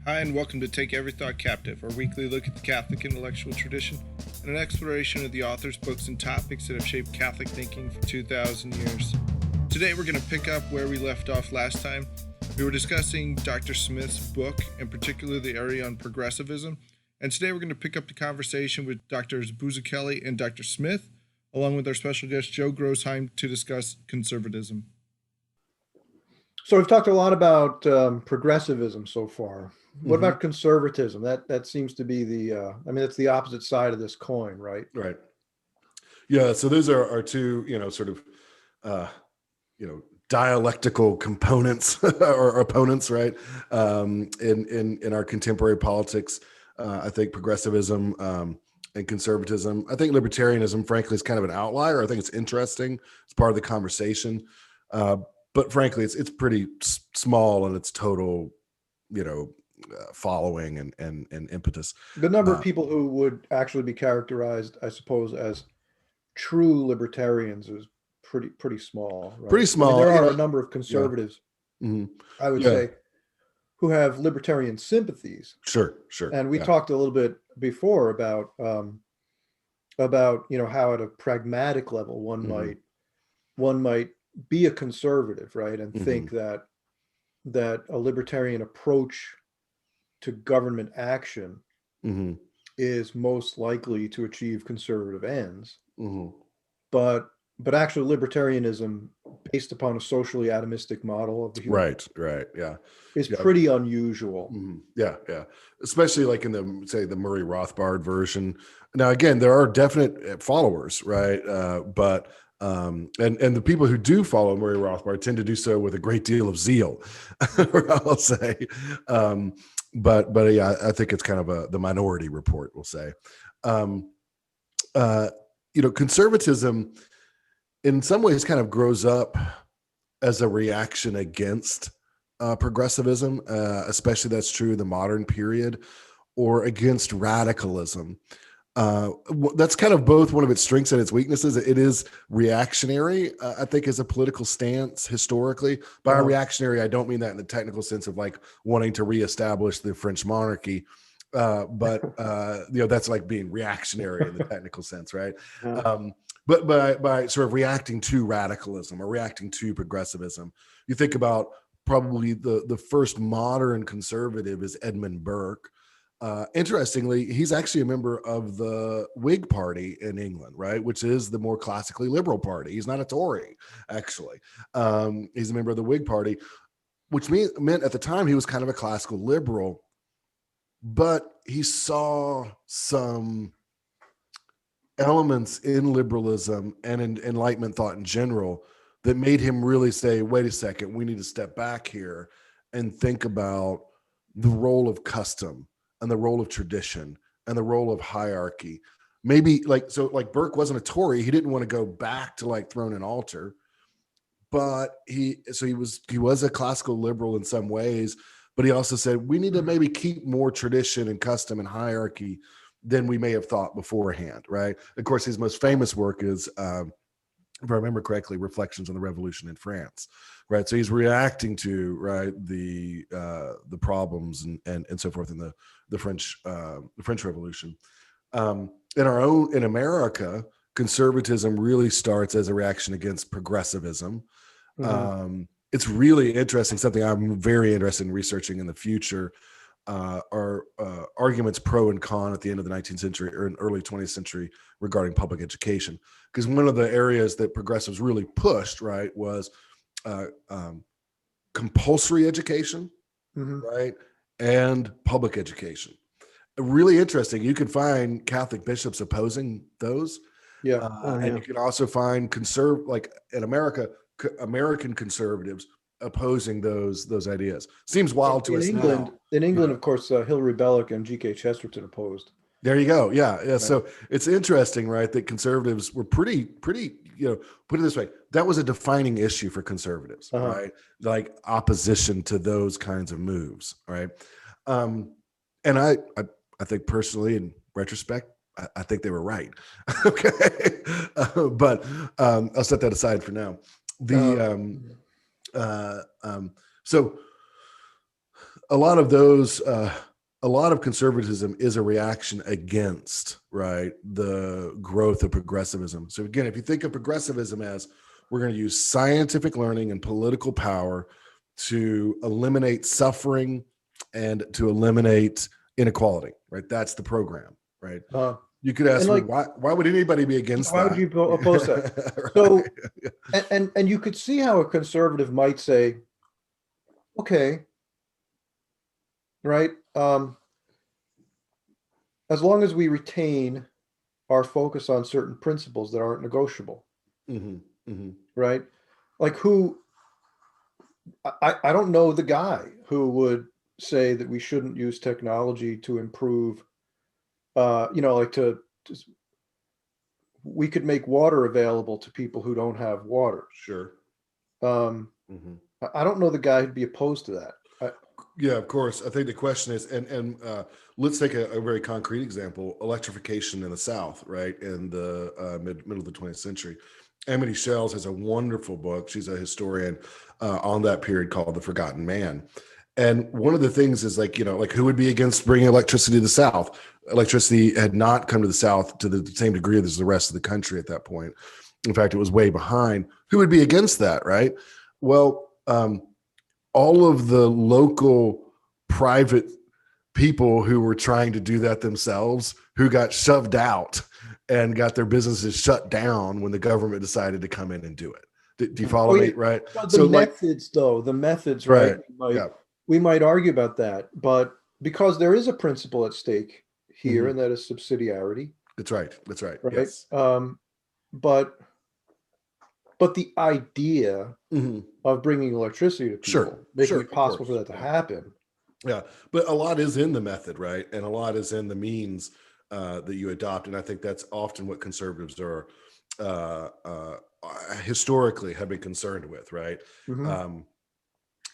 Hi, and welcome to Take Every Thought Captive, our weekly look at the Catholic intellectual tradition and an exploration of the authors, books, and topics that have shaped Catholic thinking for 2,000 years. Today we're going to pick up where we left off last time. We were discussing Dr. Smith's book, in particular the area on progressivism, and today we're going to pick up the conversation with Drs. Bulzacchelli and Dr. Smith, along with our special guest Joe Grossheim, to discuss conservatism. So we've talked a lot about progressivism so far. What about conservatism? That seems to be that's the opposite side of this coin, right? Right. Yeah. So those are our two, dialectical components or opponents, right? In our contemporary politics, I think progressivism and conservatism. I think libertarianism, frankly, is kind of an outlier. I think it's interesting. It's part of the conversation. But frankly, it's pretty small in its total, following and impetus. The number of people who would actually be characterized, I suppose, as true libertarians is pretty small. Right? Pretty small. There are a number of conservatives, I would say, who have libertarian sympathies. Sure. And we talked a little bit before about how at a pragmatic level one might be a conservative, right, and think that a libertarian approach to government action is most likely to achieve conservative ends. But actually libertarianism based upon a socially atomistic model of the human is pretty unusual. Yeah. Especially like in the Murray Rothbard version. Now, again, there are definite followers, right? But the people who do follow Murray Rothbard tend to do so with a great deal of zeal, I'll say. But yeah, I think it's kind of the minority report, we'll say. Conservatism in some ways kind of grows up as a reaction against progressivism, especially that's true in the modern period, or against radicalism. That's kind of both one of its strengths and its weaknesses. It is reactionary, I think, as a political stance historically. By reactionary, I don't mean that in the technical sense of like wanting to reestablish the French monarchy, but that's like being reactionary in the technical sense, right? But by sort of reacting to radicalism or reacting to progressivism, you think about probably the first modern conservative is Edmund Burke. Interestingly, he's actually a member of the Whig Party in England, right? Which is the more classically liberal party. He's not a Tory, actually. He's a member of the Whig Party, which meant at the time he was kind of a classical liberal, but he saw some elements in liberalism and in Enlightenment thought in general that made him really say, wait a second, we need to step back here and think about the role of custom and the role of tradition and the role of hierarchy. Maybe like Burke wasn't a Tory. He didn't want to go back to like throne and altar, but he was a classical liberal in some ways, but he also said, we need to maybe keep more tradition and custom and hierarchy than we may have thought beforehand. Right. Of course, his most famous work is, if I remember correctly, Reflections on the Revolution in France. Right. So he's reacting to the problems and so forth in the French Revolution. In America, conservatism really starts as a reaction against progressivism. It's really interesting. Something I'm very interested in researching in the future are arguments pro and con at the end of the 19th century or in early 20th century regarding public education. Because one of the areas that progressives really pushed, right, was compulsory education, right, and public education. Really interesting. You can find Catholic bishops opposing those. And you can also find in America, American conservatives opposing those ideas. Seems wild to us now. In England, of course, Hilary Belloc and G.K. Chesterton opposed. There you go. Yeah. Right. So it's interesting, right, that conservatives were pretty, put it this way, that was a defining issue for conservatives, right? Like opposition to those kinds of moves, right? And I think personally, in retrospect, I think they were right. Okay. But I'll set that aside for now. So a lot of those, a lot of conservatism is a reaction against, right, the growth of progressivism. So again, if you think of progressivism as we're going to use scientific learning and political power to eliminate suffering and to eliminate inequality, right? That's the program, right? You could ask me, why would anybody be against that? Why would you oppose that? Right. So, and you could see how a conservative might say, okay, right? As long as we retain our focus on certain principles that aren't negotiable, right? Like I don't know the guy who would say that we shouldn't use technology to improve, we could make water available to people who don't have water. Sure. I don't know the guy who'd be opposed to that. Yeah, of course. I think the question is, and let's take a very concrete example: electrification in the South, right, in the middle of the 20th century. Amity Shells has a wonderful book. She's a historian on that period called "The Forgotten Man." And one of the things is who would be against bringing electricity to the South? Electricity had not come to the South to the same degree as the rest of the country at that point. In fact, it was way behind. Who would be against that, right? Well, all of the local private people who were trying to do that themselves, who got shoved out and got their businesses shut down when the government decided to come in and do it. Do you follow me? Right. The methods, right? Yeah. We might argue about that, but because there is a principle at stake here, and that is subsidiarity. That's right. Right. Yes. But the idea of bringing electricity to people, making it possible for that to happen. Yeah, but a lot is in the method, right? And a lot is in the means that you adopt. And I think that's often what conservatives are historically have been concerned with, right?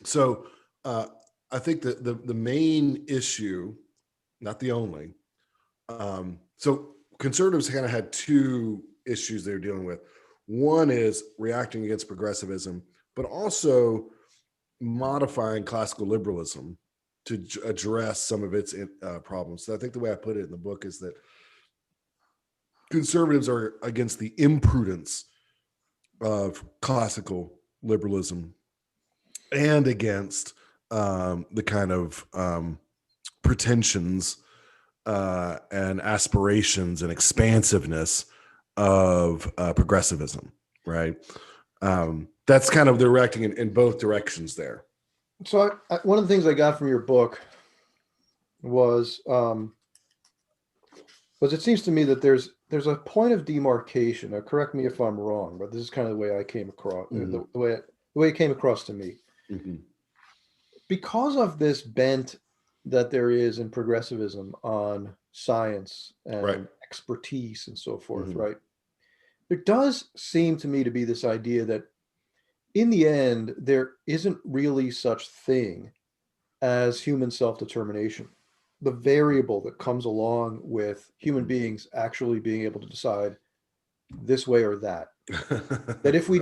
So I think that the main issue, not the only, so conservatives kind of had two issues they were dealing with. One is reacting against progressivism, but also modifying classical liberalism to address some of its problems. So I think the way I put it in the book is that conservatives are against the imprudence of classical liberalism and against the kind of pretensions and aspirations and expansiveness of progressivism, right? That's kind of, they're reacting in both directions there. So one of the things I got from your book was it seems to me that there's a point of demarcation. Now, correct me if I'm wrong, but this is kind of the way I came across, the way it came across to me. Because of this bent that there is in progressivism on science and expertise and so forth, right? There does seem to me to be this idea that in the end, there isn't really such thing as human self-determination. The variable that comes along with human beings actually being able to decide this way or that. That if we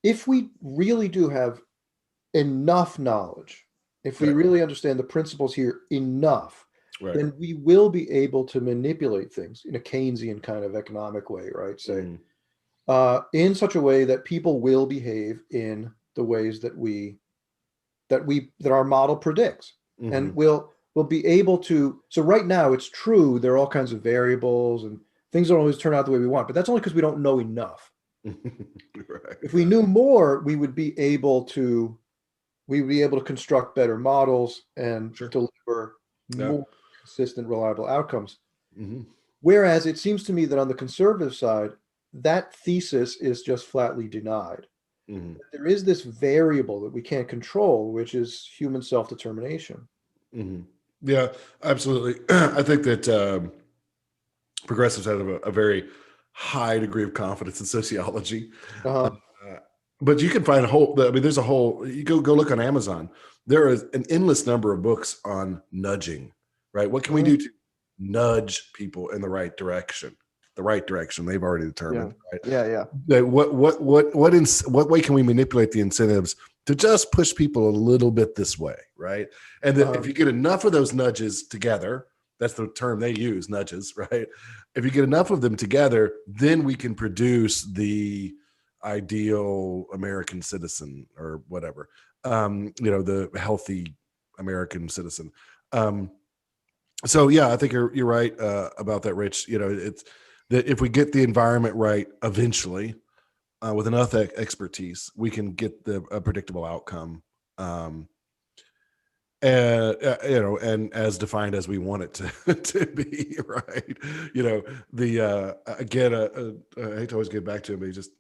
if we really do have enough knowledge, if we really understand the principles here enough, then we will be able to manipulate things in a Keynesian kind of economic way, right? Say, in such a way that people will behave in the ways that our model predicts, and we'll be able to. So right now, it's true there are all kinds of variables and things don't always turn out the way we want, but that's only because we don't know enough. If we knew more, we would be able to construct better models and deliver more consistent, reliable outcomes. Whereas it seems to me that on the conservative side, that thesis is just flatly denied. There is this variable that we can't control, which is human self-determination. Yeah, absolutely. I think that progressives have a very high degree of confidence in sociology. But you can find there's a whole, you go look on Amazon. There is an endless number of books on nudging, right? What can we do to nudge people in the right direction? The right direction they've already determined, right? Yeah. What way can we manipulate the incentives to just push people a little bit this way, right? And then if you get enough of those nudges together, that's the term they use, nudges, right? If you get enough of them together, then we can produce the ideal American citizen or whatever, the healthy American citizen. So yeah, I think you're right about that, Rich. It's that if we get the environment right, eventually, with enough expertise, we can get a predictable outcome, and as defined as we want it to be, right? Again, I hate to always get back to him, but just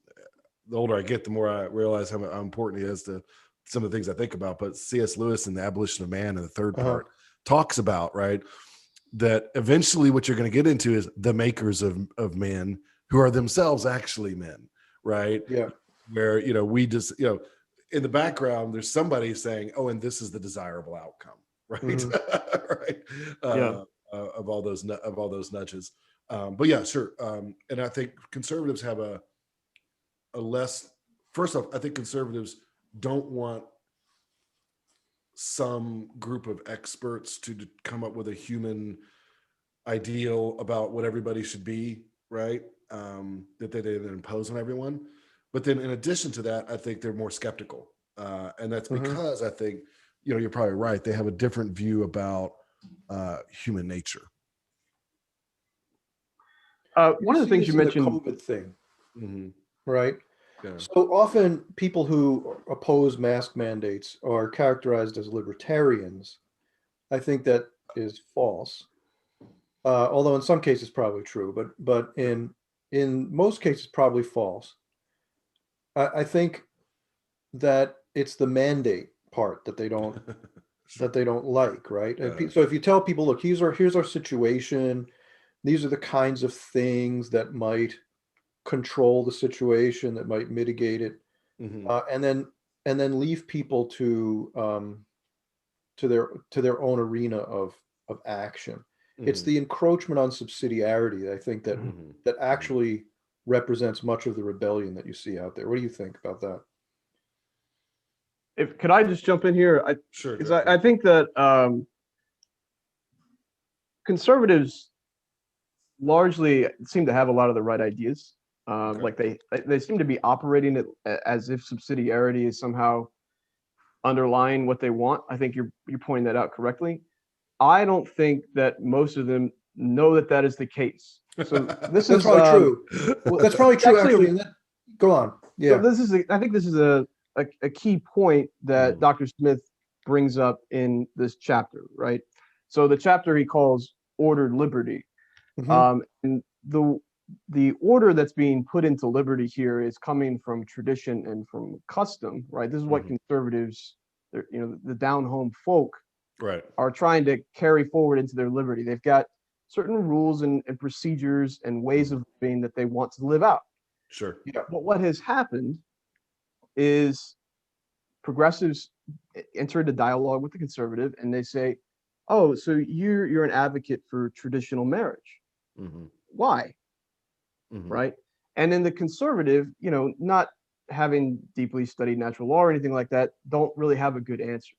the older I get, the more I realize how important he is to some of the things I think about. But C.S. Lewis in The Abolition of Man, in the third part, talks about, right, that eventually what you're going to get into is the makers of men who are themselves actually men, right? Yeah. Where, we just, in the background, there's somebody saying, oh, and this is the desirable outcome, right? Right. Of all those nudges. But yeah, sure. And I think conservatives have a less, first off, I think conservatives don't want some group of experts to come up with a human ideal about what everybody should be, right? That they then impose on everyone. But then in addition to that, I think they're more skeptical. And that's because I think, you're probably right. They have a different view about human nature. One of the things you mentioned, the COVID thing, right? Yeah. So often people who oppose mask mandates are characterized as libertarians. I think that is false. Although in some cases probably true, but in most cases probably false. I think that it's the mandate part that they don't like, right? So if you tell people, look, here's our situation, these are the kinds of things that might control the situation, that might mitigate it, and then leave people to their own arena of action. It's the encroachment on subsidiarity, I think, that actually represents much of the rebellion that you see out there. What do you think about that? Could I just jump in here? Sure. Because I think that conservatives largely seem to have a lot of the right ideas. Like they seem to be operating it as if subsidiarity is somehow underlying what they want. I think you're pointing that out correctly. I don't think that most of them know that is the case. So this is probably true. Well, that's probably true. Actually, go on. Yeah. So I think this is a key point that Dr. Smith brings up in this chapter, right? So the chapter he calls Ordered Liberty, and the order that's being put into liberty here is coming from tradition and from custom, right? This is what conservatives, the down home folk, right, are trying to carry forward into their liberty. They've got certain rules and procedures and ways of living that they want to live out. Sure. Yeah. But what has happened is progressives enter into dialogue with the conservative, and they say, "Oh, so you're an advocate for traditional marriage? Why?" Right? And then the conservative, not having deeply studied natural law or anything like that, don't really have a good answer.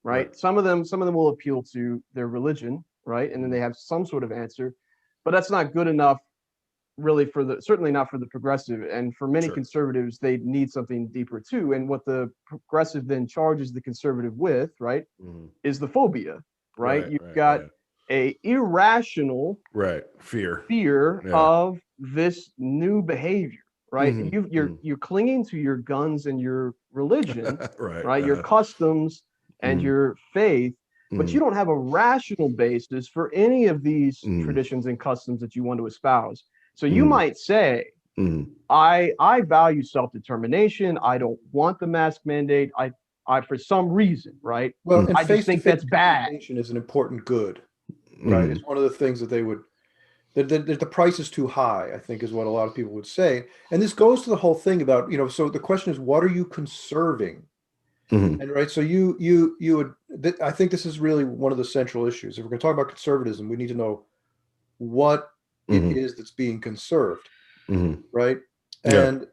Right? Some of them will appeal to their religion, right? And then they have some sort of answer, but that's not good enough really certainly not for the progressive. And for many conservatives, they need something deeper too. And what the progressive then charges the conservative with, right, is the phobia, right? You've got a irrational fear of this new behavior, right? You're clinging to your guns and your religion, right? Your customs and your faith, but you don't have a rational basis for any of these traditions and customs that you want to espouse. So you might say, I value self-determination. I don't want the mask mandate. I for some reason, right? Well, I just think that's bad. Is an important good, right? It's one of the things that they would, the price is too high, I think, is what a lot of people would say. And this goes to the whole thing about, so the question is, what are you conserving? And right, so you would, I think this is really one of the central issues. If we're going to talk about conservatism, we need to know what it is that's being conserved, right? And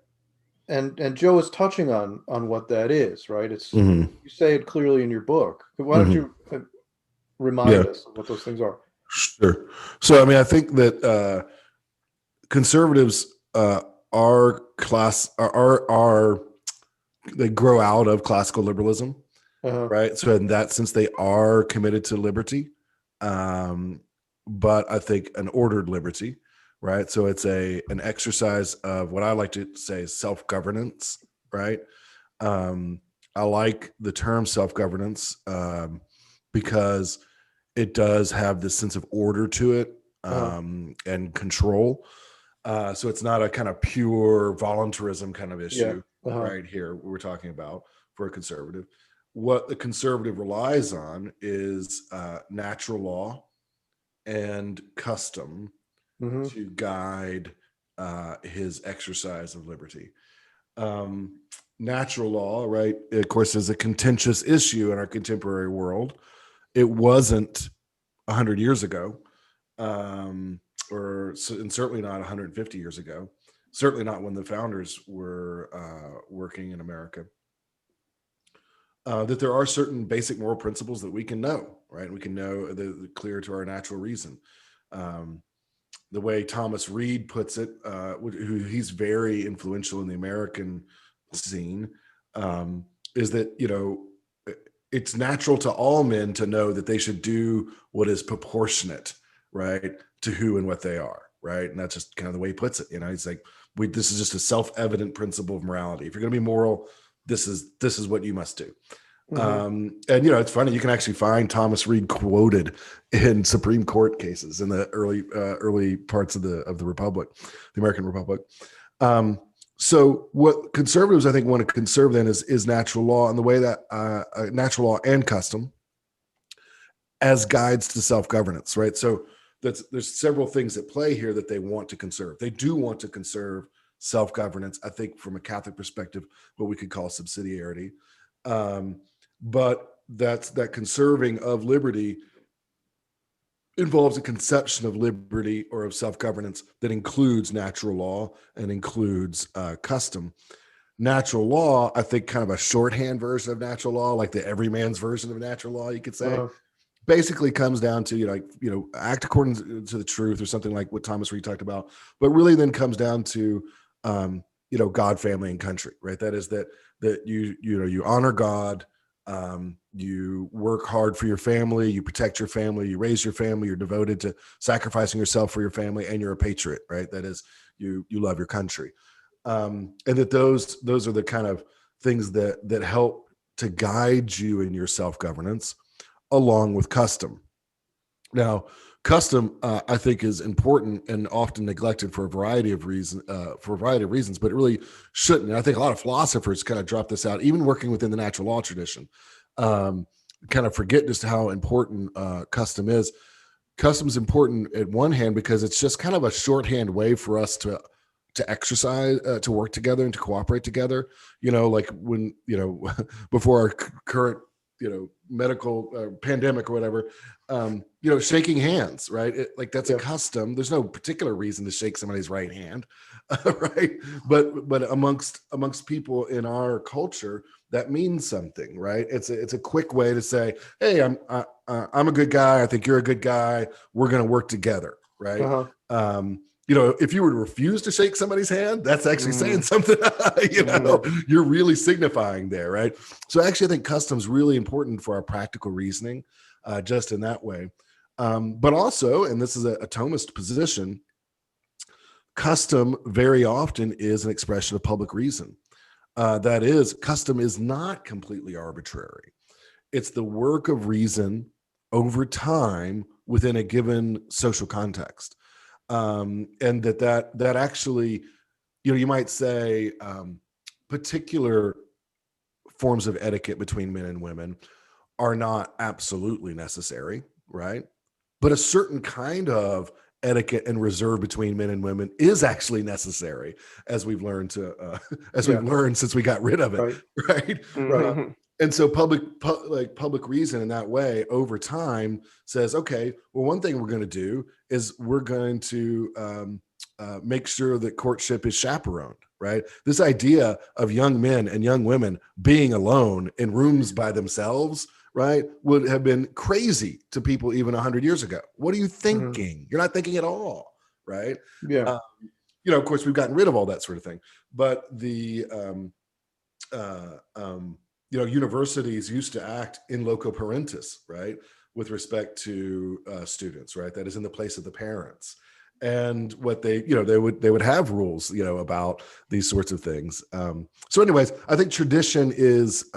and Joe is touching on what that is, right? It's Mhm. you say it clearly in your book. Why don't you remind us of what those things are? Sure. So, I mean, I think that conservatives are they grow out of classical liberalism, right? So, in that sense, they are committed to liberty, but I think an ordered liberty, right? So, it's an exercise of what I like to say is self-governance, right? I like the term self-governance because it does have this sense of order to it and control. So it's not a kind of pure voluntarism kind of issue right here we're talking about for a conservative. What the conservative relies on is natural law and custom to guide his exercise of liberty. Natural law, right, of course, is a contentious issue in our contemporary world. It wasn't 100 years ago, and certainly not 150 years ago, certainly not when the founders were working in America, that there are certain basic moral principles that we can know, right? We can know the clear to our natural reason. The way Thomas Reed puts it, he's very influential in the American scene, is that, it's natural to all men to know that they should do what is proportionate, right, to who and what they are, right? And that's just kind of the way he puts it. He's like, this is just a self-evident principle of morality. If you're going to be moral, this is what you must do. And it's funny, you can actually find Thomas Reed quoted in Supreme Court cases in the early parts of the Republic, the American Republic. So what conservatives, I think, want to conserve then is natural law, and the way that natural law and custom as guides to self-governance, right? So there's several things at play here that they want to conserve. They do want to conserve self-governance, I think, from a Catholic perspective, what we could call subsidiarity. But that conserving of liberty involves a conception of liberty or of self-governance that includes natural law and includes custom. Natural law, I think, kind of a shorthand version of natural law, like the everyman's version of natural law, you could say, basically comes down to, act according to the truth, or something like what Thomas Reed talked about, but really then comes down to, God, family, and country, right? That is that you honor God, you work hard for your family, you protect your family, you raise your family, you're devoted to sacrificing yourself for your family, and you're a patriot, right? That is, you love your country. And that those are the kind of things that help to guide you in your self-governance, along with custom. Now, custom, I think, is important and often neglected for a variety of reasons, but it really shouldn't. And I think a lot of philosophers kind of drop this out, even working within the natural law tradition, kind of forget just how important custom is. Custom is important at one hand because it's just kind of a shorthand way for us to exercise, to work together and to cooperate together. Like when, before our current, medical pandemic or whatever, shaking hands, right? That's a custom. There's no particular reason to shake somebody's right hand, right? But amongst people in our culture, that means something, right? It's a quick way to say, hey, I'm a good guy. I think you're a good guy. We're going to work together, right? If you were to refuse to shake somebody's hand, that's actually saying something, you're really signifying there, right? So actually, I think custom's really important for our practical reasoning, just in that way. But also, and this is a Thomist position, custom very often is an expression of public reason. That is, custom is not completely arbitrary. It's the work of reason over time within a given social context. And that actually, you might say, particular forms of etiquette between men and women are not absolutely necessary, right? But a certain kind of etiquette and reserve between men and women is actually necessary, as we've learned we've learned since we got rid of it, right? And so public reason in that way over time says, okay, well, one thing we're going to do is we're going to make sure that courtship is chaperoned, right? This idea of young men and young women being alone in rooms by themselves, right, would have been crazy to people even 100 years ago. What are you thinking? You're not thinking at all, right? Yeah. Of course, we've gotten rid of all that sort of thing. But the, universities used to act in loco parentis, right, with respect to students, right? That is in the place of the parents. And what they would have rules, about these sorts of things. So anyways, I think tradition is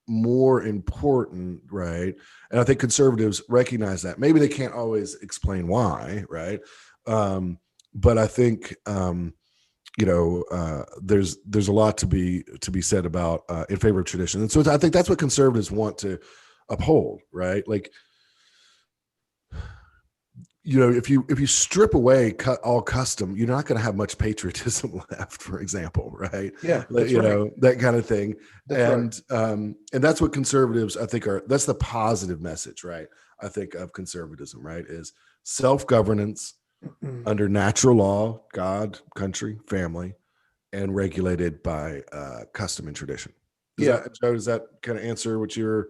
more important, right? And I think conservatives recognize that. Maybe they can't always explain why, right? But I think there's a lot to be said about in favor of tradition, and so I think that's what conservatives want to uphold, right? Like, if you strip away all custom, you're not going to have much patriotism left, for example, right? Yeah, that kind of thing. That's and that's what conservatives, I think, that's the positive message, right? I think of conservatism, right, is self-governance under natural law, God, country, family, and regulated by custom and tradition. Does that kind of answer what or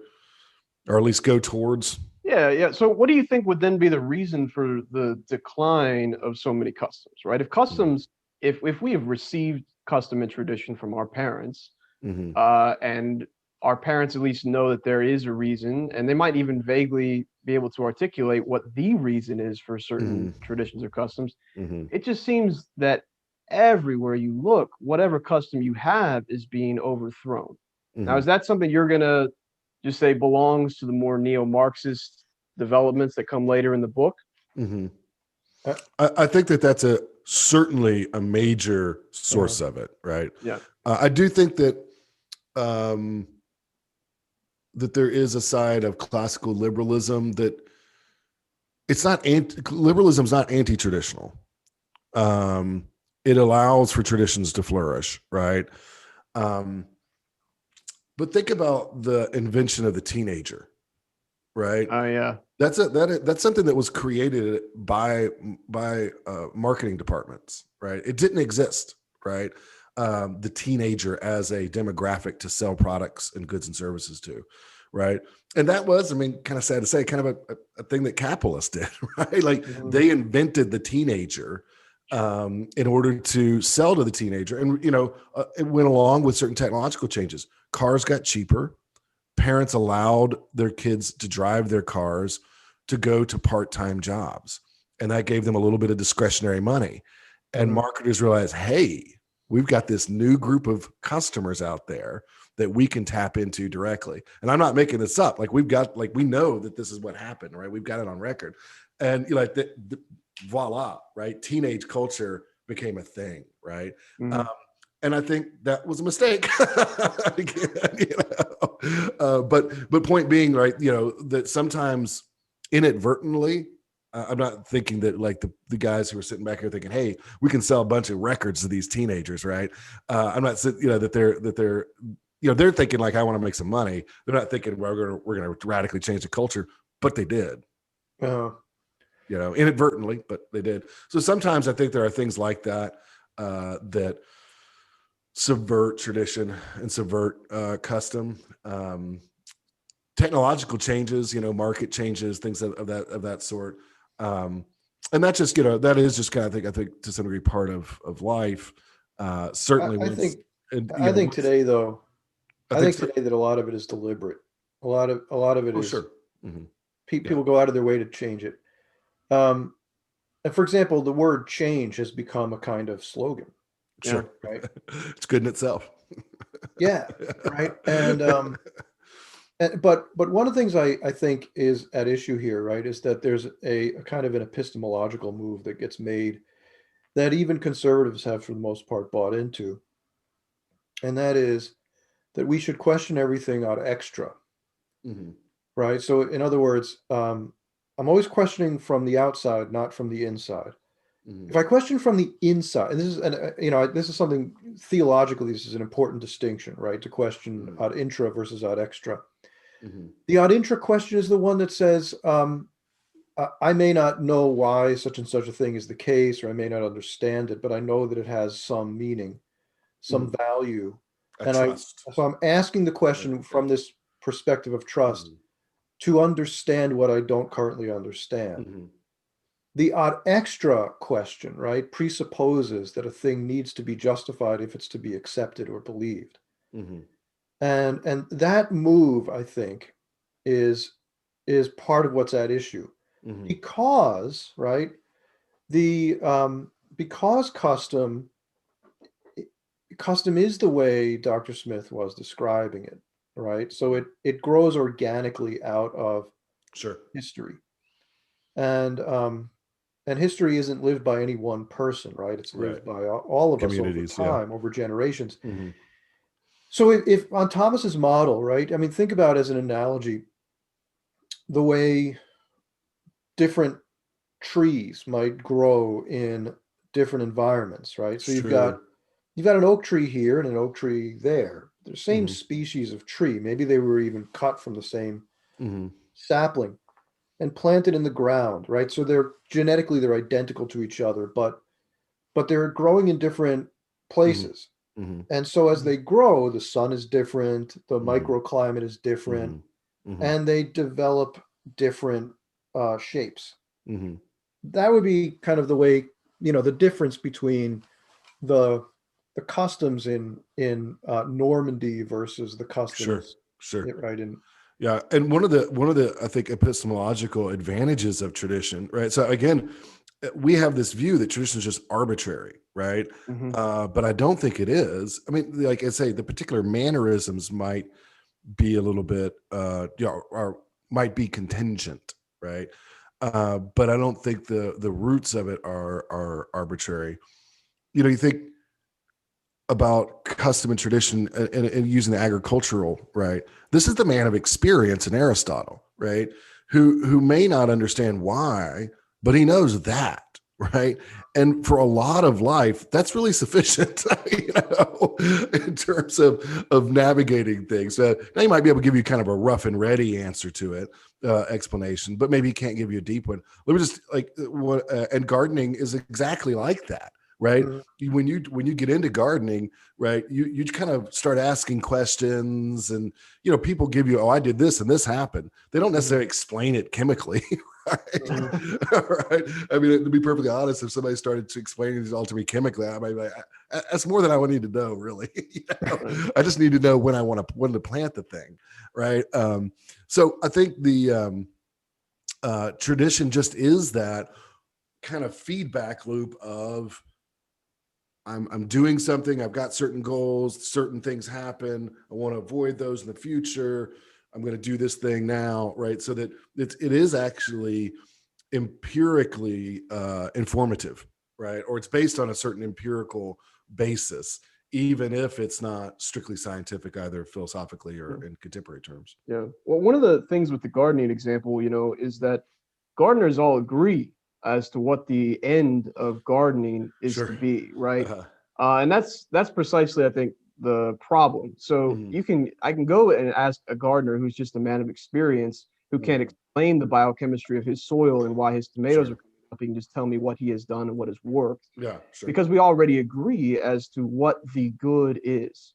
at least go towards? Yeah. So what do you think would then be the reason for the decline of so many customs, right? If customs, if we have received custom and tradition from our parents, and our parents at least know that there is a reason, and they might even vaguely be able to articulate what the reason is for certain traditions or customs, it just seems that everywhere you look, whatever custom you have is being overthrown. Now, is that something you're going to just say belongs to the more neo-Marxist developments that come later in the book? I think that's certainly a major source of it, right? Yeah. I do think that that there is a side of classical liberalism that it's not liberalism is not anti-traditional. It allows for traditions to flourish, right? But think about the invention of the teenager, right? Oh yeah, that's something that was created by marketing departments, right? It didn't exist, right? The teenager as a demographic to sell products and goods and services to, right? And that was, kind of sad to say, kind of a thing that capitalists did, right? Like they invented the teenager in order to sell to the teenager. And, it went along with certain technological changes. Cars got cheaper. Parents allowed their kids to drive their cars to go to part-time jobs. And that gave them a little bit of discretionary money. And marketers realized, hey, we've got this new group of customers out there that we can tap into directly. And I'm not making this up. Like we know that this is what happened, right? We've got it on record. And voila, right? Teenage culture became a thing, right? And I think that was a mistake. But point being, right, that sometimes inadvertently, I'm not thinking that like the guys who are sitting back here thinking, hey, we can sell a bunch of records to these teenagers, right? I'm not saying, that they're thinking like, I want to make some money. They're not thinking, well, we're gonna radically change the culture, but they did. Inadvertently, but they did. So sometimes I think there are things like that that subvert tradition and subvert custom. Technological changes, market changes, things of that sort. And that just, that is just kind of, I think to some degree part of life. Certainly. I think today though, I think today that a lot of it is deliberate. A lot of it is sure. People go out of their way to change it. And for example, the word change has become a kind of slogan. Sure. Right. It's good in itself. Yeah. Right. And, but one of the things I think is at issue here, right, is that there's a kind of an epistemological move that gets made that even conservatives have, for the most part, bought into. And that is that we should question everything out extra. Right. So in other words, I'm always questioning from the outside, not from the inside. If I question from the inside, and this is something theologically, this is an important distinction, right? To question ad intra versus ad extra. The ad intra question is the one that says, I may not know why such and such a thing is the case, or I may not understand it, but I know that it has some meaning, some value. A trust. So I'm asking the question from this perspective of trust to understand what I don't currently understand. The odd extra question, right, presupposes that a thing needs to be justified if it's to be accepted or believed. And that move, I think, is part of what's at issue. Because, right, because custom is the way Dr. Smith was describing it, right? So it grows organically out of history. And history isn't lived by any one person, right? It's lived by all of us over time, over generations. So if on Thomas's model, right, I mean, think about as an analogy, the way different trees might grow in different environments, right? So you've got an oak tree here and an oak tree there. They're the same species of tree. Maybe they were even cut from the same sapling and planted in the ground, right? So they're identical to each other, but they're growing in different places. And so as they grow, the sun is different, the microclimate is different, and they develop different shapes. That would be kind of the way, the difference between the customs in Normandy versus the customs right in and one of the I think epistemological advantages of tradition, right? So again, we have this view that tradition is just arbitrary, right? But I don't think it is. I mean, like I say, the particular mannerisms might be a little bit or might be contingent, right? But I don't think the roots of it are arbitrary. You think about custom and tradition and using the agricultural, right? This is the man of experience in Aristotle, right? Who may not understand why, but he knows that, right? And for a lot of life, that's really sufficient, in terms of navigating things. Now he might be able to give you kind of a rough and ready answer to it, explanation, but maybe he can't give you a deep one. Let me just and gardening is exactly like that, right? When you get into gardening, right, you kind of start asking questions, and people give you, oh, I did this and this happened. They don't necessarily explain it chemically, right? Right. I mean, to be perfectly honest, if somebody started to explain it all to me chemically, I might be like, that's more than I would need to know, really. I just need to know when to plant the thing, right? So I think the tradition just is that kind of feedback loop of I'm doing something, I've got certain goals, certain things happen, I want to avoid those in the future, I'm going to do this thing now, right? So that it is actually empirically informative, right? Or it's based on a certain empirical basis, even if it's not strictly scientific, either philosophically or in contemporary terms. Yeah. Well, one of the things with the gardening example, is that gardeners all agree as to what the end of gardening is to be, right? And that's precisely, I think, the problem. So I can go and ask a gardener who's just a man of experience, who can't explain the biochemistry of his soil and why his tomatoes are coming up. He can just tell me what he has done and what has worked. Because we already agree as to what the good is.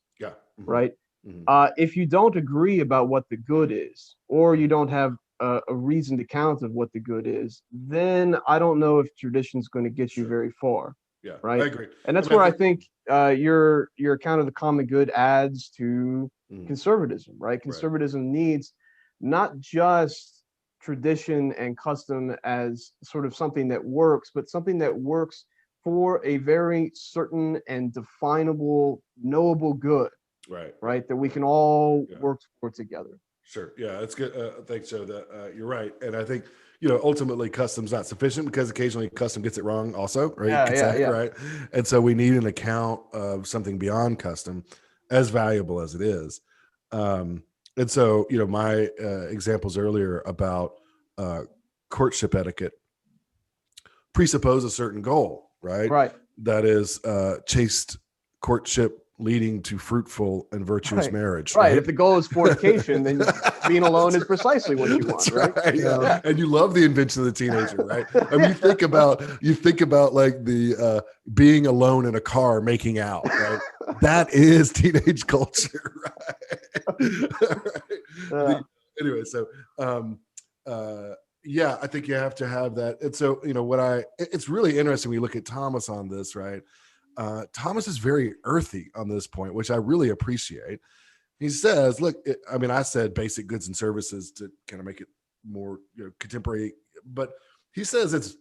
Right? If you don't agree about what the good is, or you don't have a reasoned account of what the good is, then I don't know if tradition's going to get you very far. Right. I agree. And that's where I think your account of the common good adds to conservatism, right? Conservatism needs not just tradition and custom as sort of something that works, but something that works for a very certain and definable, knowable good. Right. That we can all work for together. Sure. Yeah, that's good. Thanks, Joe. You're right. And I think, ultimately custom's not sufficient, because occasionally custom gets it wrong also, right? Right. And so we need an account of something beyond custom, as valuable as it is. And so, my examples earlier about courtship etiquette presuppose a certain goal, right? Right. That is chaste courtship, leading to fruitful and virtuous Right. marriage. Right. If the goal is fornication, then being alone is precisely what you want, That's right? Yeah. And you love the invention of the teenager, right? I mean, you think about like the being alone in a car making out, right? That is teenage culture, right? Anyway, so yeah, I think you have to have that. And so, it's really interesting when you look at Thomas on this, right? Thomas is very earthy on this point, which I really appreciate. He says, look, I said basic goods and services to kind of make it more contemporary, but he says it's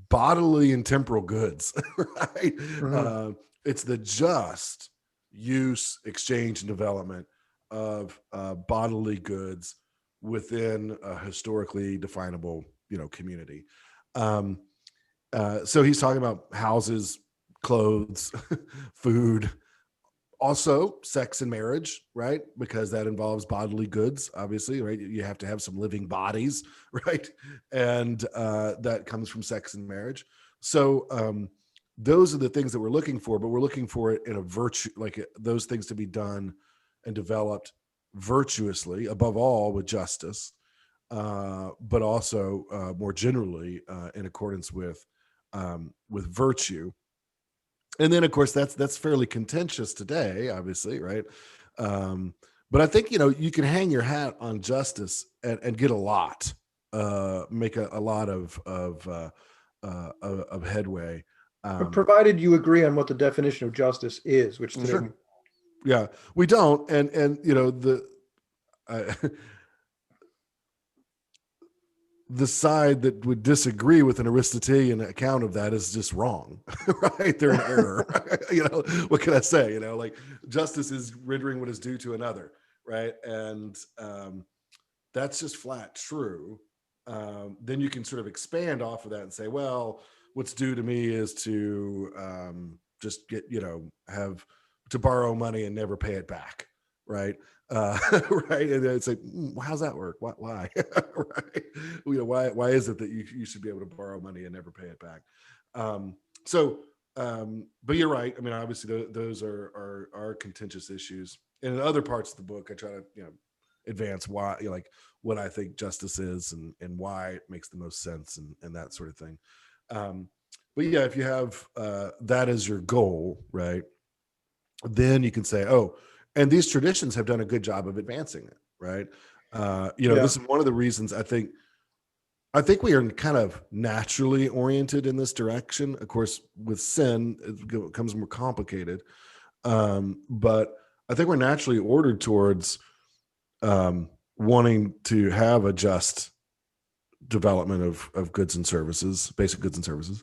bodily and temporal goods, right? Mhm. It's the just use, exchange, and development of bodily goods within a historically definable, community. So he's talking about houses, clothes, food, also sex and marriage, right? Because that involves bodily goods, obviously, right? You have to have some living bodies, right? And that comes from sex and marriage. So those are the things that we're looking for, but we're looking for it in a virtue, like those things to be done and developed virtuously, above all with justice, but also more generally in accordance with virtue. And then, of course, that's fairly contentious today, obviously, right? But I think you can hang your hat on justice and get a lot, make a lot of headway. But provided you agree on what the definition of justice is, which today, Sure. Yeah, we don't, and the side that would disagree with an Aristotelian account of that is just wrong, right? They're in error. What can I say? Like justice is rendering what is due to another, right? And that's just flat true. Then you can sort of expand off of that and say, well, what's due to me is to just get, have to borrow money and never pay it back, right? Right, and it's like, how's that work? Why? Right? Why is it that you should be able to borrow money and never pay it back? But you're right. Obviously, those are contentious issues. And in other parts of the book, I try to advance why, like what I think justice is and why it makes the most sense and that sort of thing. But yeah, if you have that as your goal, right, then you can say, oh, and these traditions have done a good job of advancing it, right? This is one of the reasons I think we are kind of naturally oriented in this direction. Of course, with sin, it becomes more complicated. But I think we're naturally ordered towards wanting to have a just development of goods and services, basic goods and services.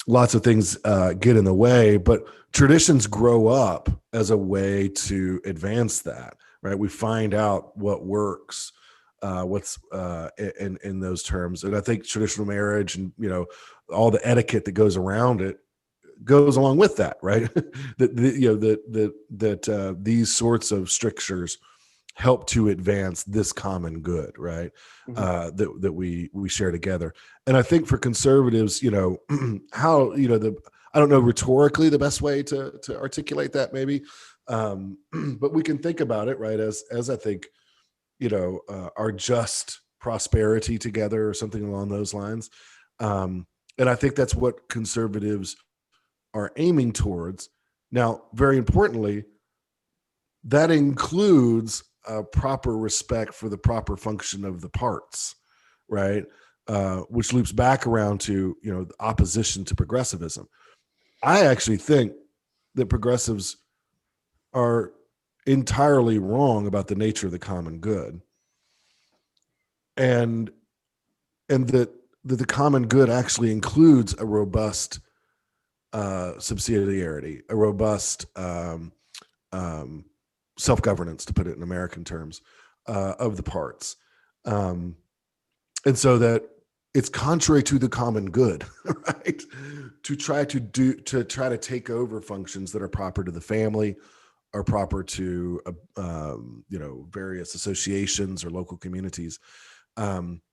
Lots of things get in the way, but traditions grow up as a way to advance that, right? We find out what works, what's in those terms. And I think traditional marriage and, all the etiquette that goes around it goes along with that, right? that these sorts of strictures help to advance this common good, right? Mm-hmm. That we share together. And I think for conservatives, how, I don't know rhetorically the best way to articulate that maybe, but we can think about it, right, as I think, our just prosperity together or something along those lines. And I think that's what conservatives are aiming towards. Now, very importantly, that includes a proper respect for the proper function of the parts, right? Which loops back around to, the opposition to progressivism. I actually think that progressives are entirely wrong about the nature of the common good, and that the common good actually includes a robust subsidiarity, a robust self-governance, to put it in American terms, of the parts. And so that it's contrary to the common good, right? To try to take over functions that are proper to the family, are proper to various associations or local communities.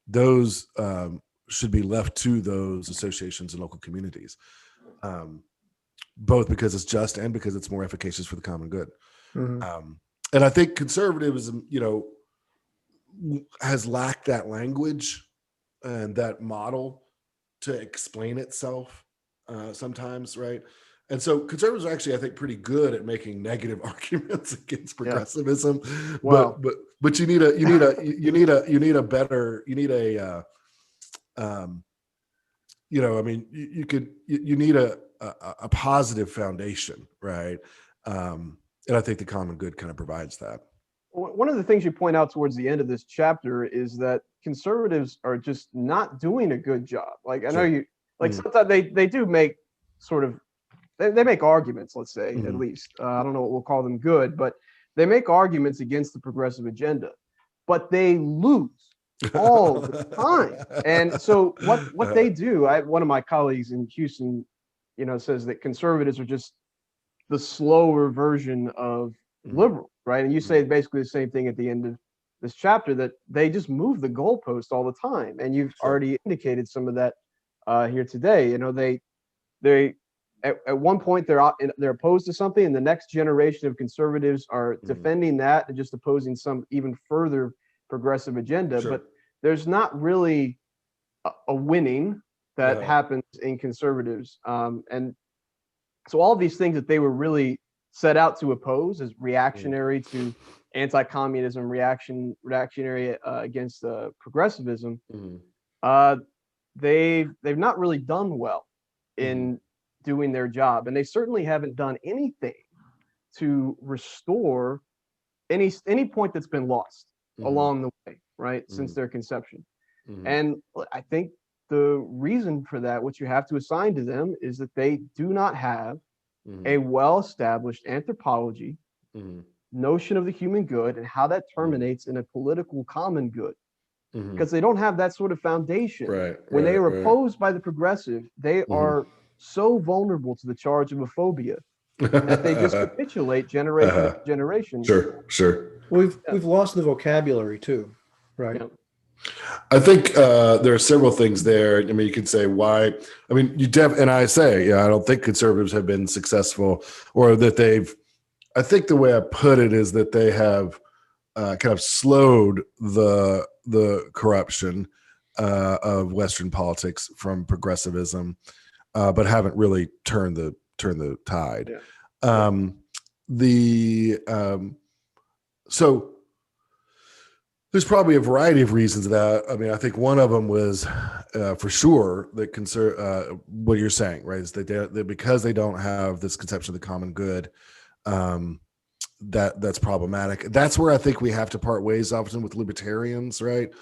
Those should be left to those associations and local communities. both because it's just and because it's more efficacious for the common good. Mhm. And I think conservatism, has lacked that language and that model to explain itself sometimes, right? And so conservatives are actually, I think, pretty good at making negative arguments against progressivism. Wow. But you need a you need a positive foundation, right? And I think the common good kind of provides that. One of the things you point out towards the end of this chapter is that conservatives are just not doing a good job. Like, I know you, like, sometimes they do make sort of, they make arguments, let's say, at least. I don't know what we'll call them good, but they make arguments against the progressive agenda, but they lose all the time. And so what they do, one of my colleagues in Houston, says that conservatives are just the slower version of liberal, right? And you say basically the same thing at the end of this chapter, that they just move the goalpost all the time. And you've already indicated some of that here today. They at one point they're opposed to something, and the next generation of conservatives are defending that and just opposing some even further progressive agenda. But there's not really a winning that happens in conservatives. And so all these things that they were really set out to oppose as reactionary to anti-communism, reactionary against progressivism, they've not really done well in doing their job, and they certainly haven't done anything to restore any point that's been lost along the way, right, since their conception. And I think the reason for that, what you have to assign to them, is that they do not have a well-established anthropology, notion of the human good, and how that terminates in a political common good. Because they don't have that sort of foundation. When they are opposed by the progressive, they are so vulnerable to the charge of a phobia that they just capitulate generation after generation. Sure. We've lost the vocabulary too, right? Yeah. I think there are several things there. I mean, you could say why. I mean, I don't think conservatives have been successful, or that they've. I think the way I put it is that they have kind of slowed the corruption of Western politics from progressivism, but haven't really turned the tide. So there's probably a variety of reasons that. I mean, I think one of them was for sure that what you're saying, right, is that they because they don't have this conception of the common good, that's problematic. That's where I think we have to part ways often with libertarians, right?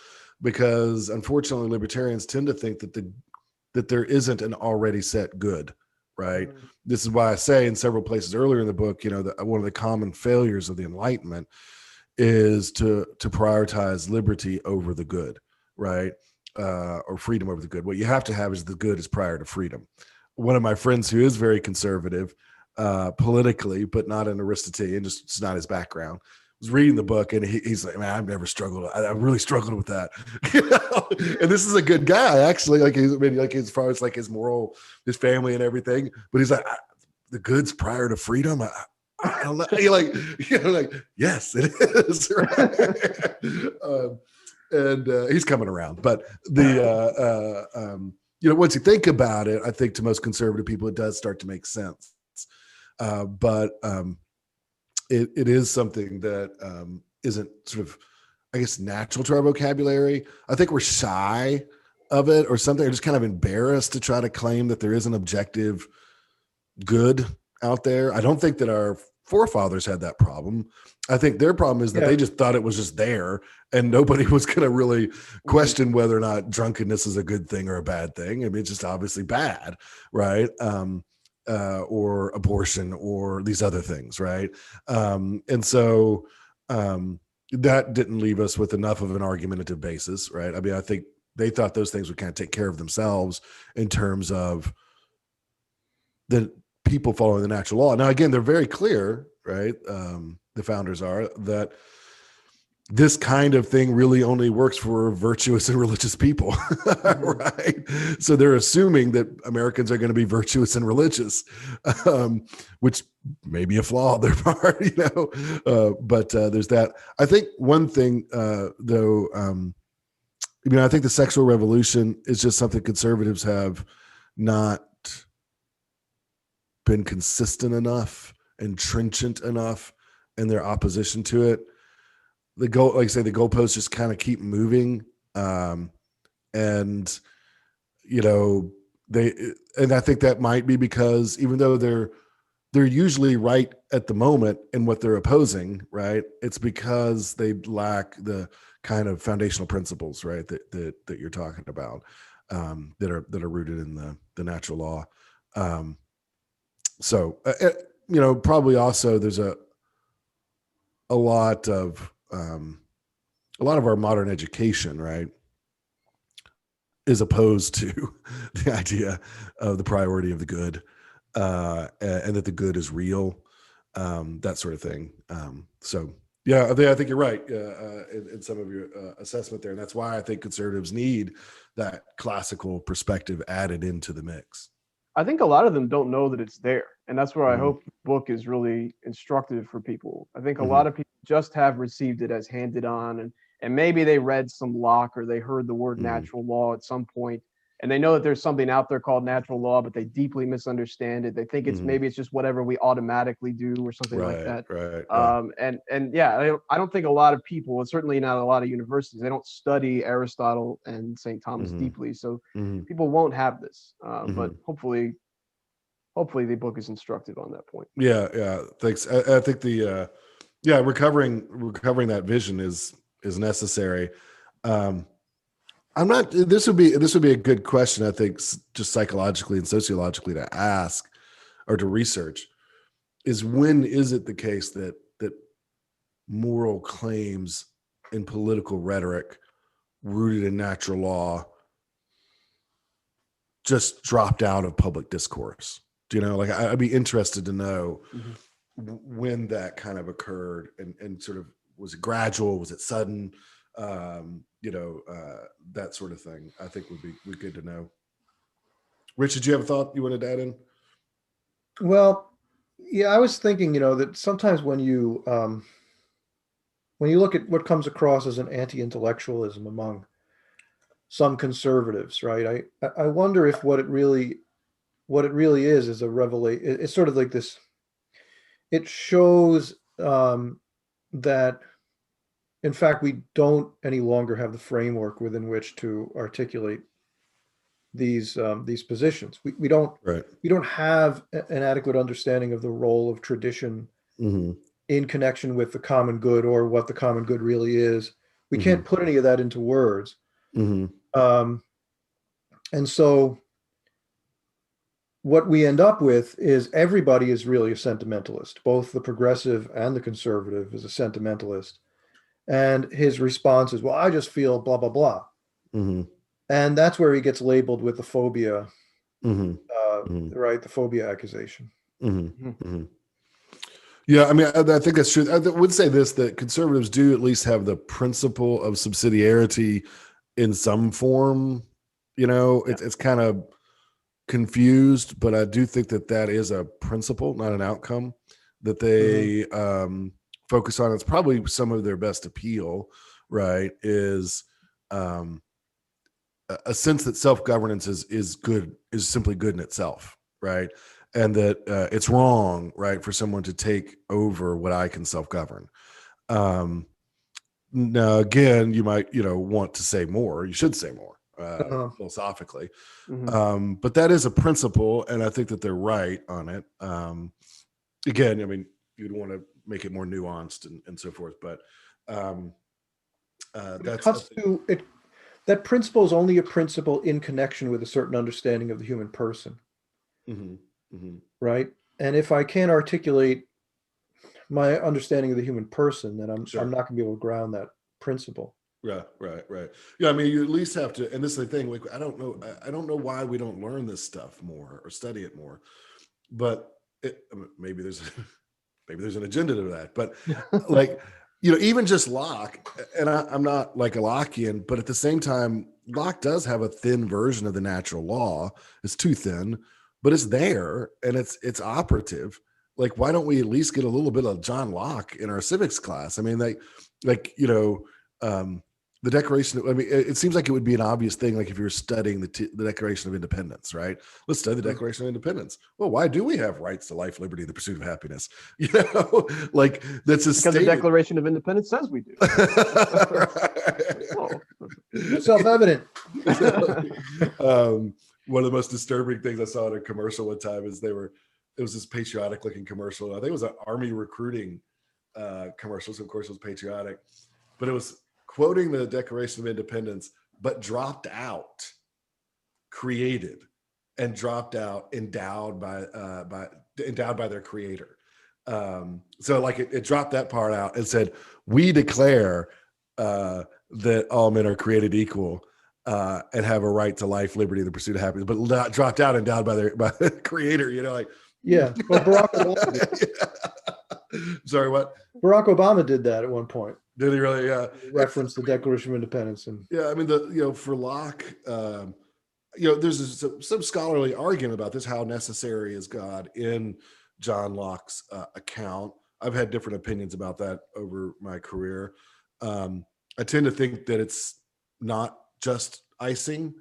Because unfortunately, libertarians tend to think that there isn't an already set good, right? This is why I say in several places earlier in the book, that one of the common failures of the Enlightenment is to prioritize liberty over the good, right? Or freedom over the good. What you have to have is the good is prior to freedom. One of my friends who is very conservative politically, but not an Aristotelian, just it's not his background, was reading the book, and he's like, man, I've never struggled. I really struggled with that. And this is a good guy, actually. Like as far as like his moral, his family and everything. But he's like, the good's prior to freedom. I don't know. You're like, yes, it is. Right? And he's coming around. But once you think about it, I think to most conservative people, it does start to make sense. But it is something that isn't sort of, I guess, natural to our vocabulary. I think we're shy of it or something. We're just kind of embarrassed to try to claim that there is an objective good out there. I don't think that our forefathers had that problem. I think their problem is that they just thought it was just there, and nobody was going to really question whether or not drunkenness is a good thing or a bad thing. I mean, it's just obviously bad, right? Or abortion or these other things, right? And so that didn't leave us with enough of an argumentative basis, right? I mean, I think they thought those things would kind of take care of themselves in terms of the people following the natural law. Now, again, they're very clear, right? The founders are, that this kind of thing really only works for virtuous and religious people, right? So they're assuming that Americans are going to be virtuous and religious, which may be a flaw on their part, but there's that. I think one thing, though, I think the sexual revolution is just something conservatives have not been consistent enough and trenchant enough in their opposition to it. The goal, like I say, the goalposts just kind of keep moving. And I think that might be because even though they're usually right at the moment in what they're opposing, right? It's because they lack the kind of foundational principles, right? That you're talking about, that are rooted in the natural law. Probably also there's a lot of our modern education, right, is opposed to the idea of the priority of the good, and that the good is real, that sort of thing. I think you're right in some of your assessment there, and that's why I think conservatives need that classical perspective added into the mix. I think a lot of them don't know that it's there. And that's where I hope the book is really instructive for people. I think a lot of people just have received it as handed on, and maybe they read some Locke or they heard the word natural law at some point, and they know that there's something out there called natural law, but they deeply misunderstand it. They think maybe it's just whatever we automatically do or something like that. I don't think a lot of people, and certainly not a lot of universities, they don't study Aristotle and St. Thomas deeply. So people won't have this, but hopefully the book is instructive on that point. Yeah. Thanks. I think recovering that vision is necessary. This would be a good question, I think, just psychologically and sociologically to ask or to research, is when is it the case that moral claims in political rhetoric rooted in natural law just dropped out of public discourse? I'd be interested to know when that kind of occurred, and sort of, was it gradual? Was it sudden? That sort of thing, I think would be good to know. Rich, did you have a thought you wanted to add in? Well, yeah, I was thinking, that sometimes when you look at what comes across as an anti-intellectualism among some conservatives, right? I wonder if what it really is a revelation. It's sort of like this. It shows that, in fact, we don't any longer have the framework within which to articulate these positions. We don't have an adequate understanding of the role of tradition in connection with the common good, or what the common good really is. We can't put any of that into words. And so what we end up with is everybody is really a sentimentalist. Both the progressive and the conservative is a sentimentalist. And his response is, well, I just feel blah, blah, blah. And that's where he gets labeled with the phobia, right? The phobia accusation. Yeah, I mean, I think that's true. I would say this, that conservatives do at least have the principle of subsidiarity in some form. It's kind of confused, but I do think that is a principle, not an outcome, that they focus on. It's probably some of their best appeal, right? Is a sense that self-governance is good, is simply good in itself, right? And that it's wrong, right, for someone to take over what I can self-govern. Now, again, you might, want to say more. You should say more, philosophically. But that is a principle, and I think that they're right on it. Again, I mean, you'd want to make it more nuanced and so forth, but that principle is only a principle in connection with a certain understanding of the human person. Right? And if I can't articulate my understanding of the human person, then I'm not going to be able to ground that principle. Right. Yeah, I mean, you at least have to, and this is the thing, like, I don't know why we don't learn this stuff more or study it more, but maybe there's an agenda to that, but like, even just Locke, and I'm not like a Lockean, but at the same time, Locke does have a thin version of the natural law. It's too thin, but it's there and it's operative. Like, why don't we at least get a little bit of John Locke in our civics class? I mean, the Declaration. I mean, it seems like it would be an obvious thing. Like if you were studying the Declaration of Independence, right? Let's study the Declaration of Independence. Well, why do we have rights to life, liberty, and the pursuit of happiness? Like that's a because the Declaration of Independence says we do. Self-evident. One of the most disturbing things I saw in a commercial one time is it was this patriotic looking commercial. I think it was an army recruiting commercial. So of course it was patriotic, but it was quoting the Declaration of Independence, but dropped out, created, and dropped out, endowed by their creator. So like it dropped that part out and said, "We declare that all men are created equal and have a right to life, liberty, and the pursuit of happiness," but dropped out, endowed by the creator. Like yeah. Well, Barack Obama did. Sorry, what? Barack Obama did that at one point. Did he really? Yeah. Reference the Declaration of Independence and I mean for Locke, there's some scholarly argument about this. How necessary is God in John Locke's account? I've had different opinions about that over my career. I tend to think that it's not just icing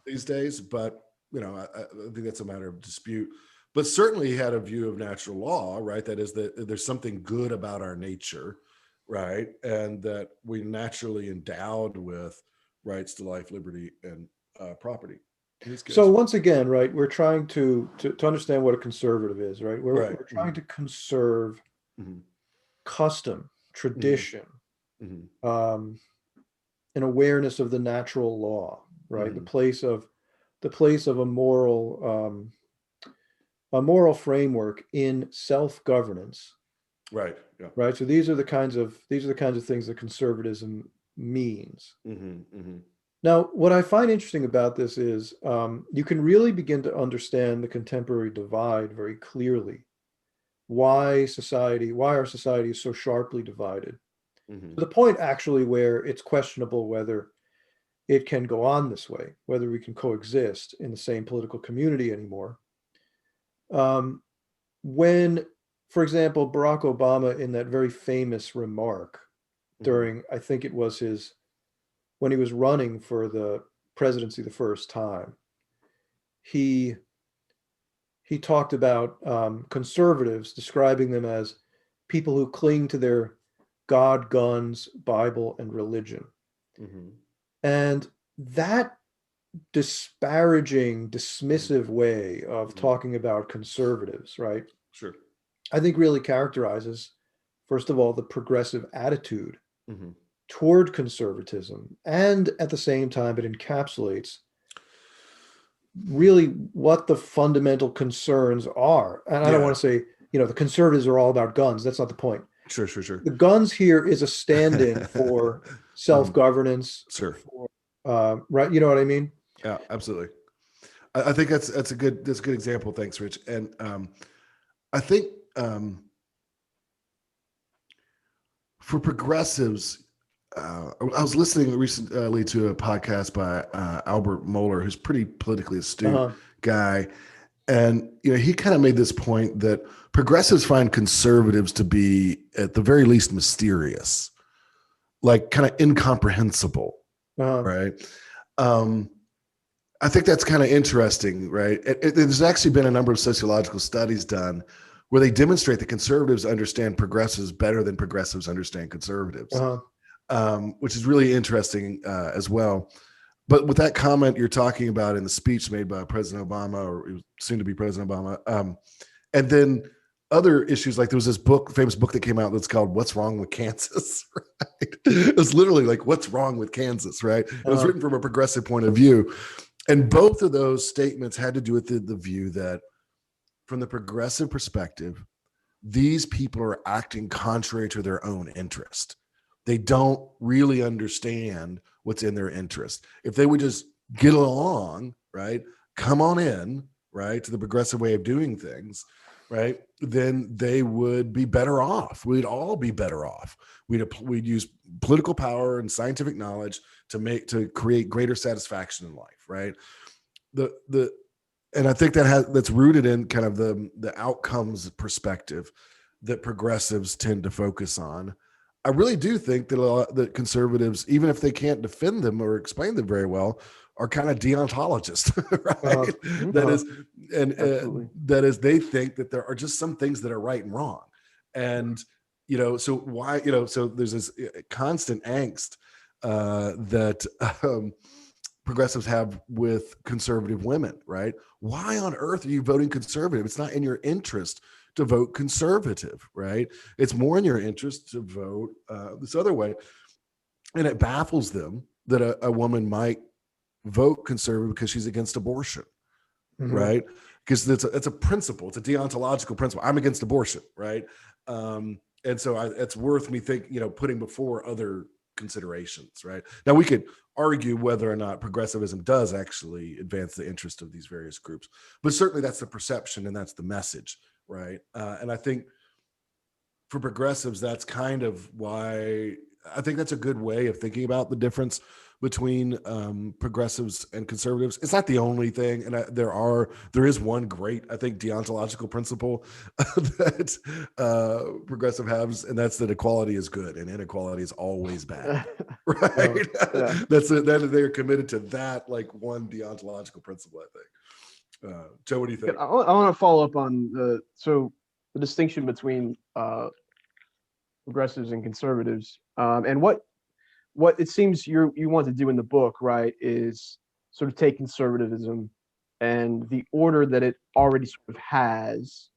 these days, but I think that's a matter of dispute. But certainly he had a view of natural law, right? That is that there's something good about our nature, right? And that we naturally endowed with rights to life, liberty, and property. So once again, right, we're trying to understand what a conservative is, right? We're trying to conserve custom, tradition, an awareness of the natural law, right? The place of a moral framework in self-governance. Right. Yeah. Right. So these are the kinds of things that conservatism means. Now, what I find interesting about this is you can really begin to understand the contemporary divide very clearly. Why our society is so sharply divided. To the point actually where it's questionable whether it can go on this way, whether we can coexist in the same political community anymore. When, for example, Barack Obama, in that very famous remark during, I think it was when he was running for the presidency the first time, he talked about conservatives, describing them as people who cling to their God, guns, Bible, and religion. And that disparaging, dismissive way of talking about conservatives, right? Sure. I think really characterizes, first of all, the progressive attitude toward conservatism. And at the same time, it encapsulates really what the fundamental concerns are. And I don't want to say, the conservatives are all about guns. That's not the point. Sure. The guns here is a stand-in for self-governance. Sure. Right. You know what I mean? Yeah, absolutely. I think that's a good example. Thanks, Rich. And I think for progressives, I was listening recently to a podcast by Albert Mohler, who's pretty politically astute guy. And, he kind of made this point that progressives find conservatives to be, at the very least, mysterious, like kind of incomprehensible, right? I think that's kind of interesting, right? There's actually been a number of sociological studies done where they demonstrate that conservatives understand progressives better than progressives understand conservatives, which is really interesting as well. But with that comment you're talking about in the speech made by President Obama, or soon to be President Obama, and then other issues, like there was this famous book that came out that's called "What's Wrong with Kansas?" Right? It was literally like, "What's wrong with Kansas?" Right? It was written from a progressive point of view, and both of those statements had to do with the view that, from the progressive perspective, these people are acting contrary to their own interest. They don't really understand what's in their interest. If they would just get along, right, come on in, right, to the progressive way of doing things, right, then they would be better off. We'd all be better off. We'd use political power and scientific knowledge to create greater satisfaction in life, right? And I think that's rooted in kind of the outcomes perspective that progressives tend to focus on. I really do think that conservatives, even if they can't defend them or explain them very well, are kind of deontologists, right? That is, they think that there are just some things that are right and wrong, and so why, so there's this constant angst that progressives have with conservative women, right? Why on earth are you voting conservative? It's not in your interest to vote conservative, right? It's more in your interest to vote this other way. And it baffles them that a woman might vote conservative because she's against abortion, right? Because it's a principle. It's a deontological principle. I'm against abortion, right? And so it's worth me putting before other considerations, right? Now we could argue whether or not progressivism does actually advance the interest of these various groups, but certainly that's the perception and that's the message, right? And I think for progressives, that's kind of why I think that's a good way of thinking about the difference between progressives and conservatives. It's not the only thing, and there is one great, I think, deontological principle that progressive has, and that's that equality is good and inequality is always bad, right? That they're committed to that, like, one deontological principle, I think. Joe, what do you think? I want to follow up on the distinction between progressives and conservatives, and what it seems you want to do in the book, right, is sort of take conservatism and the order that it already sort of has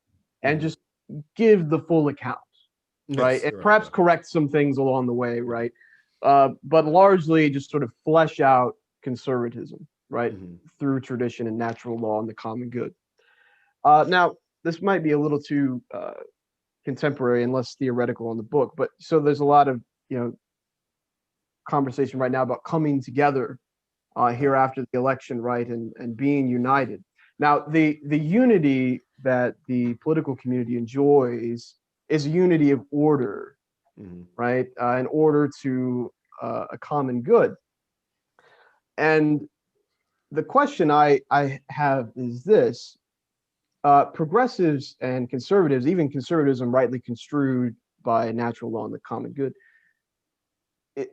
and just give the full account, right? And perhaps correct some things along the way, right? But largely just sort of flesh out conservatism, right, through tradition and natural law and the common good. Now, this might be a little too contemporary and less theoretical in the book, but so there's a lot of, conversation right now about coming together here after the election, right, and being united. Now, the unity that the political community enjoys is a unity of order, right, in order to a common good. And the question I have is this: progressives and conservatives, even conservatism rightly construed by natural law and the common good,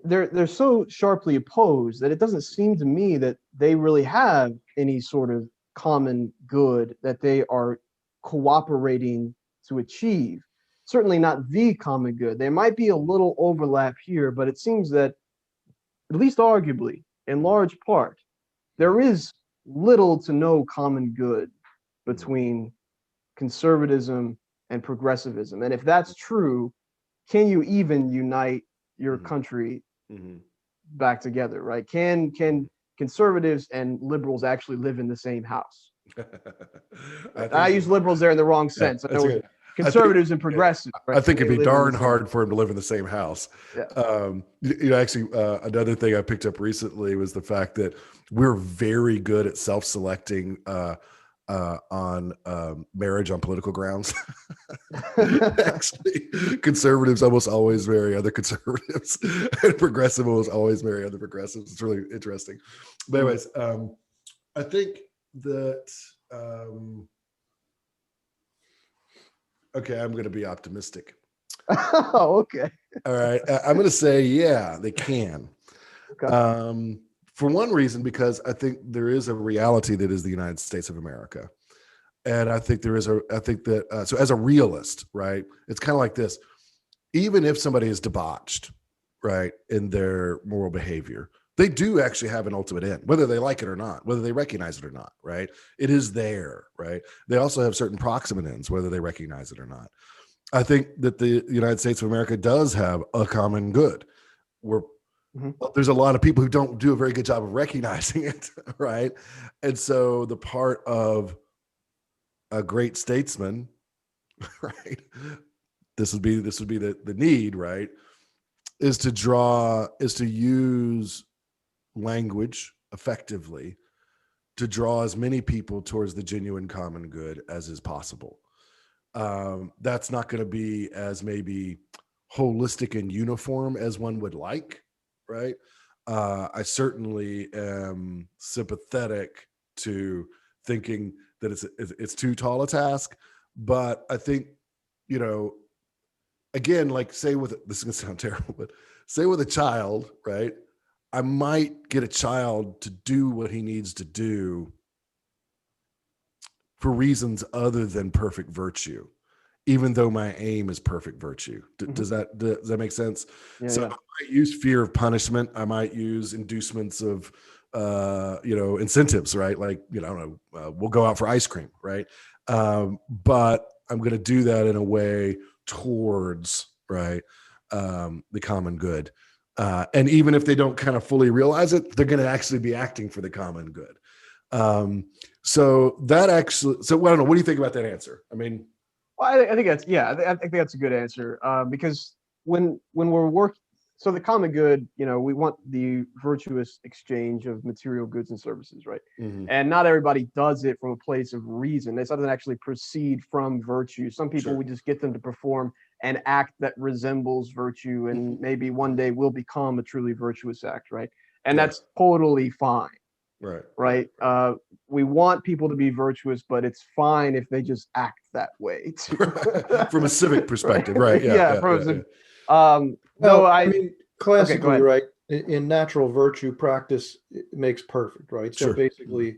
they're so sharply opposed that it doesn't seem to me that they really have any sort of common good that they are cooperating to achieve. Certainly not the common good. There might be a little overlap here, but it seems that, at least arguably, in large part, there is little to no common good between conservatism and progressivism. And if that's true, can you even unite your country back together, right? Can conservatives and liberals actually live in the same house? I use liberals there in the wrong sense. I know conservatives and progressives. Right? I think it'd be darn hard for them to live in the same house. Actually, another thing I picked up recently was the fact that we're very good at self-selecting on marriage on political grounds. Actually, conservatives almost always marry other conservatives, and progressive always marry other progressives. It's really interesting. But anyways, I think that okay, I'm going to be optimistic. Oh, okay. All right, I'm going to say they can. Okay. For one reason, because I think there is a reality that is the United States of America. And I think so as a realist, right, it's kind of like this: even if somebody is debauched, right, in their moral behavior, they do actually have an ultimate end, whether they like it or not, whether they recognize it or not, right? It is there, right? They also have certain proximate ends, whether they recognize it or not. I think that the United States of America does have a common good. There's a lot of people who don't do a very good job of recognizing it, right? And so the part of a great statesman, right, this would be the need, right, is to use language effectively to draw as many people towards the genuine common good as is possible. That's not going to be as maybe holistic and uniform as one would like, right? I certainly am sympathetic to thinking that it's too tall a task, but I think, again, like this is gonna sound terrible, but say with a child, right? I might get a child to do what he needs to do for reasons other than perfect virtue, even though my aim is perfect virtue. Does that make sense? Yeah, So yeah. I might use fear of punishment. I might use inducements of, incentives, right? Like, I don't know, we'll go out for ice cream, right? But I'm going to do that in a way towards, right, the common good. And even if they don't kind of fully realize it, they're going to actually be acting for the common good. So I don't know. What do you think about that answer? I mean, Well, I think I think that's a good answer, because when we're working, so the common good, we want the virtuous exchange of material goods and services, right? Mhm. And not everybody does it from a place of reason. It doesn't actually proceed from virtue. Some people, Sure. we just get them to perform an act that resembles virtue, and maybe one day will become a truly virtuous act, right? And Yeah. that's totally fine. Right. We want people to be virtuous, but it's fine if they just act that way too. From a civic perspective, right? Yeah. No, I mean, classically, ahead. right, in natural virtue, practice makes perfect, right? So Sure. basically,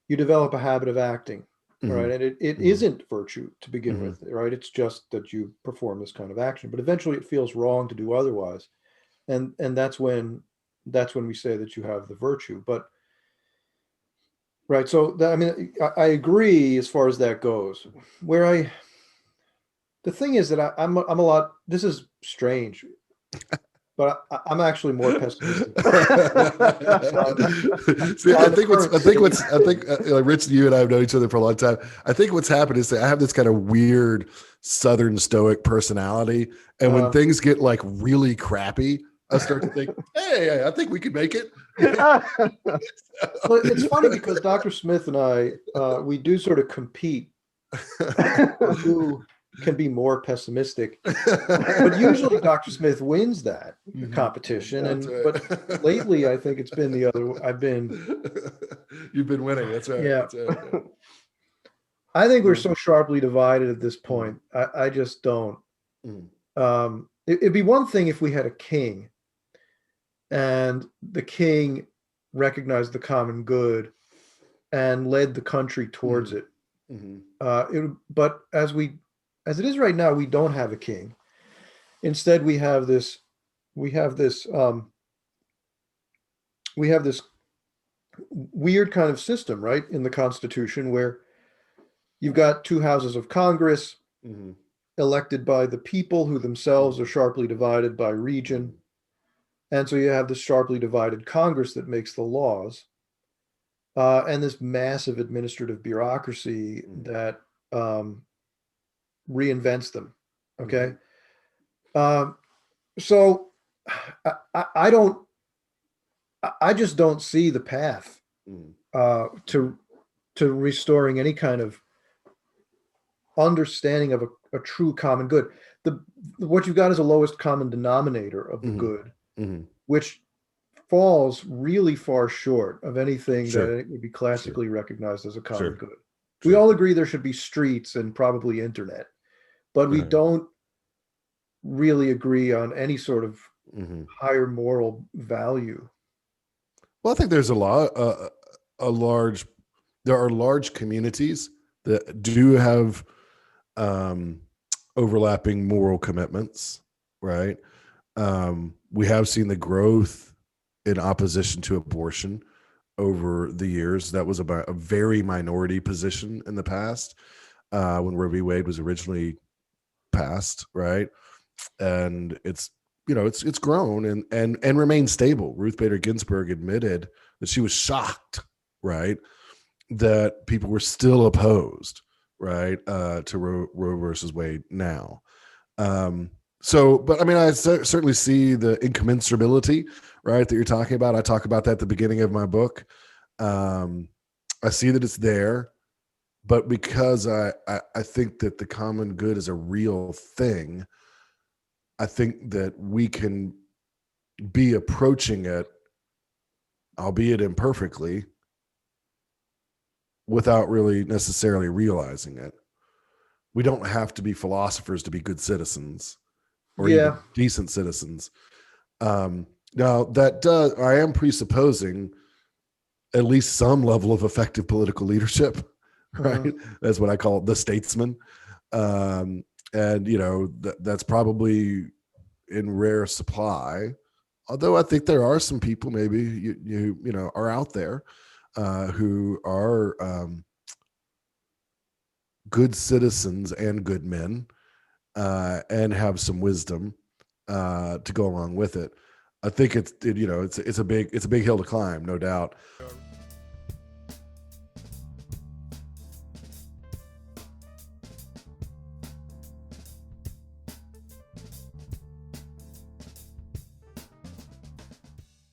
you develop a habit of acting, Mhm. right? And it Mhm. isn't virtue to begin Mhm. with, right? It's just that you perform this kind of action, but eventually it feels wrong to do otherwise. And that's when we say that you have the virtue. But right, so I mean, I agree as far as that goes. The thing is that I'm a lot. This is strange, but I'm actually more pessimistic. See, I think Rich, you and I have known each other for a long time. I think what's happened is that I have this kind of weird Southern Stoic personality, and when things get like really crappy, I start to think, "Hey, I think we could make it." Well, it's funny because Dr. Smith and I, we do sort of compete on who can be more pessimistic, but usually Dr. Smith wins that competition. That's And right. but lately, I think it's been the other. You've been winning. That's right. Yeah. That's right. Yeah. I think we're so sharply divided at this point. I just don't. Mm. It'd be one thing if we had a king, and the king recognized the common good and led the country towards it. Mhm. But as it is right now, we don't have a king. Instead, we have this weird kind of system, right, in the Constitution, where you've got two houses of Congress Mhm. elected by the people, who themselves are sharply divided by region. And so you have this sharply divided Congress that makes the laws, and this massive administrative bureaucracy that reinvents them. Okay. So I just don't see the path to restoring any kind of understanding of a true common good. What you've got is a lowest common denominator of the good, which falls really far short of anything that would be classically recognized as a common good. We all agree there should be streets and probably internet, but we don't really agree on any sort of higher moral value. Well, I think there's there are large communities that do have overlapping moral commitments, right? We have seen the growth in opposition to abortion over the years. That was about a very minority position in the past, when Roe v. Wade was originally passed, right? And it's grown and remains stable. Ruth Bader Ginsburg admitted that she was shocked, right, that people were still opposed, right, to Roe versus Wade now. But I mean, I certainly see the incommensurability, right, that you're talking about. I talk about that at the beginning of my book. I see that it's there. But because I think that the common good is a real thing, I think that we can be approaching it, albeit imperfectly, without really necessarily realizing it. We don't have to be philosophers to be good citizens or even decent citizens. Now I am presupposing at least some level of effective political leadership, right? That's what I call the statesman. And that's probably in rare supply. Although I think there are some people maybe you know are out there who are good citizens and good men and have some wisdom to go along with it. I think it's a big hill to climb, no doubt.